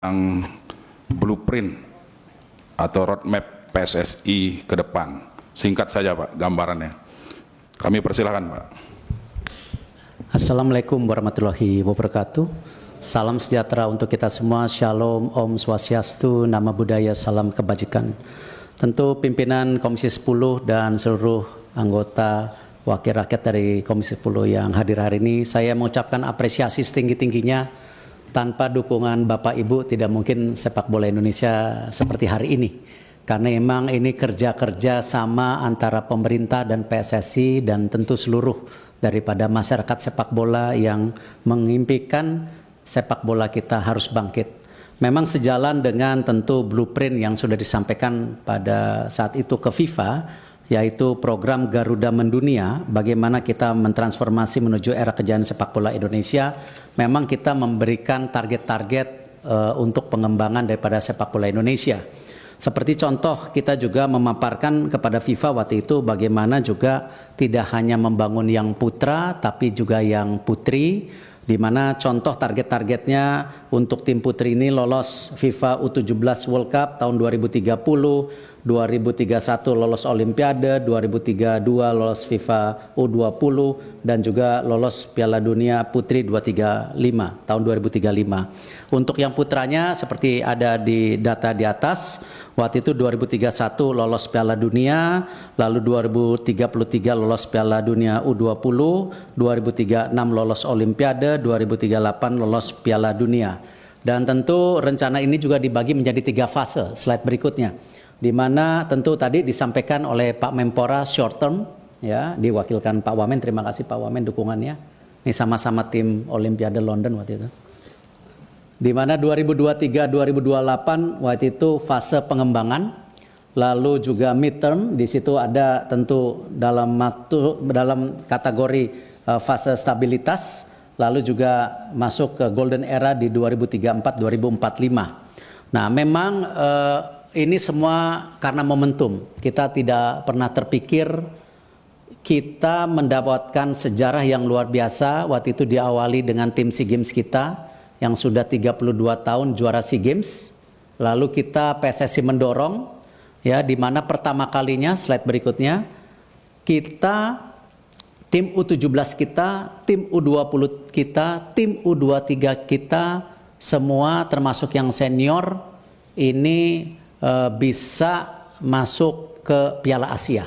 yang blueprint atau roadmap PSSI ke depan. Singkat saja Pak gambarannya. Kami persilahkan Pak. Assalamualaikum warahmatullahi wabarakatuh. Salam sejahtera untuk kita semua. Shalom, Om Swastiastu, Nama Budaya, Salam Kebajikan. Tentu pimpinan Komisi 10 dan seluruh anggota wakil rakyat dari Komisi 10 yang hadir hari ini, saya mengucapkan apresiasi setinggi-tingginya. Tanpa dukungan Bapak Ibu tidak mungkin sepak bola Indonesia seperti hari ini. Karena memang ini kerja-kerja sama antara pemerintah dan PSSI dan tentu seluruh daripada masyarakat sepak bola yang mengimpikan sepak bola kita harus bangkit. Memang sejalan dengan tentu blueprint yang sudah disampaikan pada saat itu ke FIFA, yaitu program Garuda Mendunia, bagaimana kita mentransformasi menuju era kejayaan sepak bola Indonesia. Memang kita memberikan target-target untuk pengembangan daripada sepak bola Indonesia. Seperti contoh, kita juga memaparkan kepada FIFA waktu itu bagaimana juga tidak hanya membangun yang putra, tapi juga yang putri, di mana contoh target-targetnya untuk tim putri ini lolos FIFA U17 World Cup tahun 2030, 2031 lolos Olimpiade, 2032 lolos FIFA U20 dan juga lolos Piala Dunia Putri 235 tahun 2035. Untuk yang putranya seperti ada di data di atas, waktu itu 2031 lolos Piala Dunia, lalu 2033 lolos Piala Dunia U20, 2036 lolos Olimpiade, 2038 lolos Piala Dunia. Dan tentu rencana ini juga dibagi menjadi 3 fase, slide berikutnya. Di mana tentu tadi disampaikan oleh Pak Menpora short term, ya, diwakilkan Pak Wamen. Terima kasih Pak Wamen dukungannya. Ini sama-sama tim Olimpiade London waktu itu. Di mana 2023-2028 waktu itu fase pengembangan, lalu juga midterm. Di situ ada tentu dalam kategori fase stabilitas, lalu juga masuk ke golden era di 2034-2045. Nah, memang ini semua karena momentum. Kita tidak pernah terpikir kita mendapatkan sejarah yang luar biasa. Waktu itu diawali dengan tim SEA Games kita yang sudah 32 tahun juara SEA Games. Lalu kita PSSI mendorong, ya, di mana pertama kalinya, slide berikutnya, kita tim U17 kita, tim U20 kita, tim U23 kita, semua termasuk yang senior ini bisa masuk ke Piala Asia.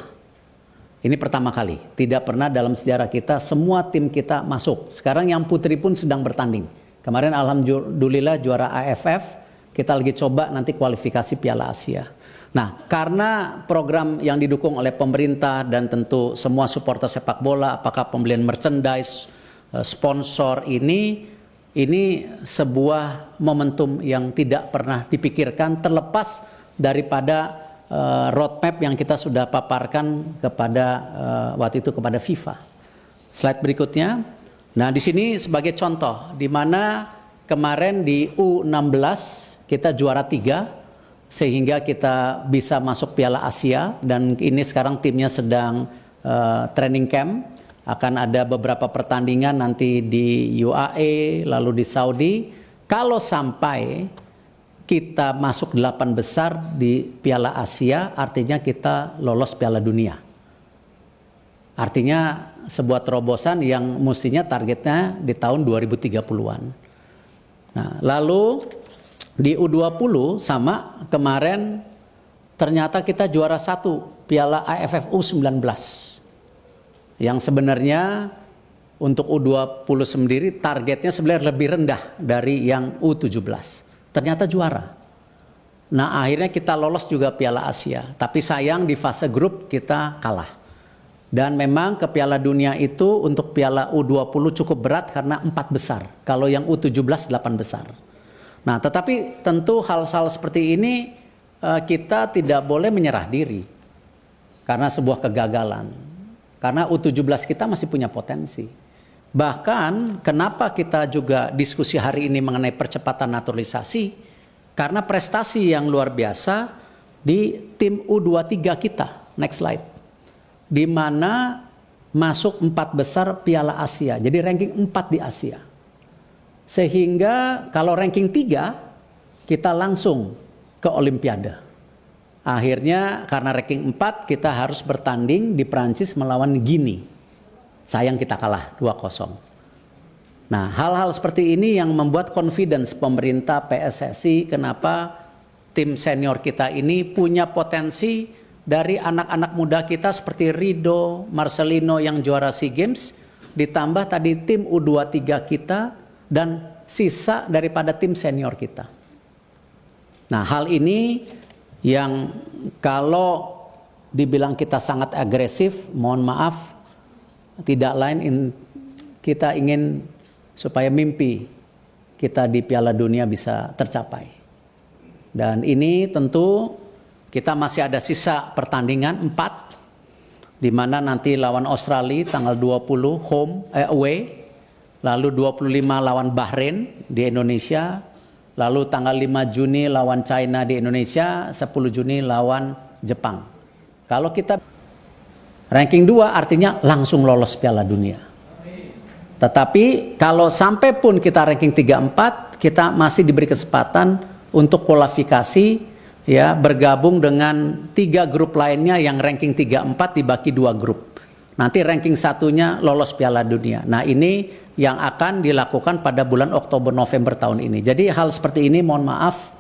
Ini pertama kali, tidak pernah dalam sejarah kita semua tim kita masuk. Sekarang yang putri pun sedang bertanding. Kemarin alhamdulillah juara AFF, kita lagi coba nanti kualifikasi Piala Asia. Nah, karena program yang didukung oleh pemerintah dan tentu semua supporter sepak bola, apakah pembelian merchandise, sponsor ini sebuah momentum yang tidak pernah dipikirkan, terlepas daripada roadmap yang kita sudah paparkan kepada waktu itu kepada FIFA. Slide berikutnya. Nah, di sini sebagai contoh, di mana kemarin di U16 kita juara 3, sehingga kita bisa masuk Piala Asia, dan ini sekarang timnya sedang training camp. Akan ada beberapa pertandingan nanti di UAE, lalu di Saudi. Kalau sampai kita masuk 8 besar di Piala Asia, artinya kita lolos Piala Dunia. Artinya sebuah terobosan yang mestinya targetnya di tahun 2030-an. Nah, lalu di U20 sama, kemarin ternyata kita juara 1 Piala AFF U19. Yang sebenarnya untuk U20 sendiri targetnya sebenarnya lebih rendah dari yang U17. Ternyata juara. Nah, akhirnya kita lolos juga Piala Asia. Tapi sayang di fase grup kita kalah. Dan memang ke Piala Dunia itu untuk Piala U20 cukup berat karena 4 besar. Kalau yang U17 8 besar. Nah, tetapi tentu hal-hal seperti ini kita tidak boleh menyerah diri. Karena sebuah kegagalan. Karena U17 kita masih punya potensi. Bahkan kenapa kita juga diskusi hari ini mengenai percepatan naturalisasi, karena prestasi yang luar biasa di tim U23 kita. Next slide. Di mana masuk 4 besar Piala Asia. Jadi ranking 4 di Asia. Sehingga kalau ranking 3 kita langsung ke Olimpiade. Akhirnya karena ranking 4 kita harus bertanding di Prancis melawan Guinea. Sayang kita kalah 2-0. Nah, hal-hal seperti ini yang membuat confidence pemerintah PSSI kenapa tim senior kita ini punya potensi dari anak-anak muda kita seperti Rido, Marcelino yang juara SEA Games, ditambah tadi tim U23 kita dan sisa daripada tim senior kita. Nah, hal ini yang kalau dibilang kita sangat agresif, mohon maaf, tidak lain kita ingin supaya mimpi kita di Piala Dunia bisa tercapai. Dan ini tentu kita masih ada sisa pertandingan 4, di mana nanti lawan Australia tanggal 20 away, lalu 25 lawan Bahrain di Indonesia, lalu tanggal 5 Juni lawan China di Indonesia, 10 Juni lawan Jepang. Kalau kita ranking 2 artinya langsung lolos Piala Dunia. Tetapi kalau sampai pun kita ranking 3-4, kita masih diberi kesempatan untuk kualifikasi, ya, bergabung dengan 3 grup lainnya yang ranking 3-4 dibagi 2 grup. Nanti ranking 1-nya lolos Piala Dunia. Nah, ini yang akan dilakukan pada bulan Oktober-November tahun ini. Jadi hal seperti ini mohon maaf,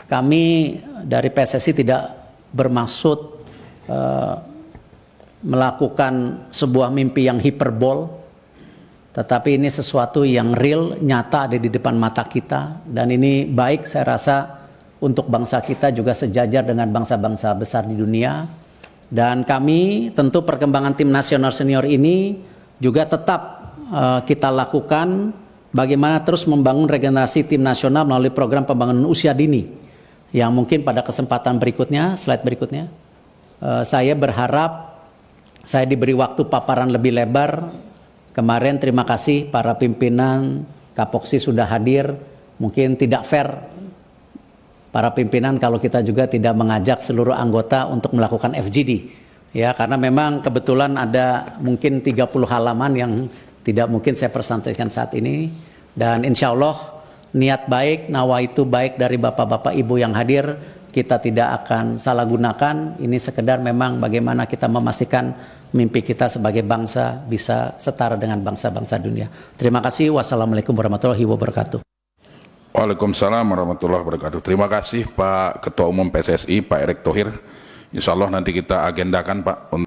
kami dari PSSI tidak bermaksud melakukan sebuah mimpi yang hiperbol. Tetapi ini sesuatu yang real, nyata ada di depan mata kita. Dan ini baik saya rasa untuk bangsa kita juga sejajar dengan bangsa-bangsa besar di dunia. Dan kami tentu perkembangan tim nasional senior ini juga tetap kita lakukan bagaimana terus membangun regenerasi tim nasional melalui program pembangunan usia dini. Yang mungkin pada kesempatan berikutnya, slide berikutnya, saya berharap saya diberi waktu paparan lebih lebar. Kemarin terima kasih para pimpinan Kapoksi sudah hadir. Mungkin tidak fair para pimpinan kalau kita juga tidak mengajak seluruh anggota untuk melakukan FGD. Ya, karena memang kebetulan ada mungkin 30 halaman yang tidak mungkin saya persampaikan saat ini. Dan insya Allah niat baik, nawaitu baik dari bapak-bapak ibu yang hadir, kita tidak akan salah gunakan. Ini sekedar memang bagaimana kita memastikan mimpi kita sebagai bangsa bisa setara dengan bangsa-bangsa dunia. Terima kasih. Wassalamualaikum warahmatullahi wabarakatuh. Waalaikumsalam warahmatullahi wabarakatuh. Terima kasih Pak Ketua Umum PSSI, Pak Erick Thohir. Insya Allah nanti kita agendakan Pak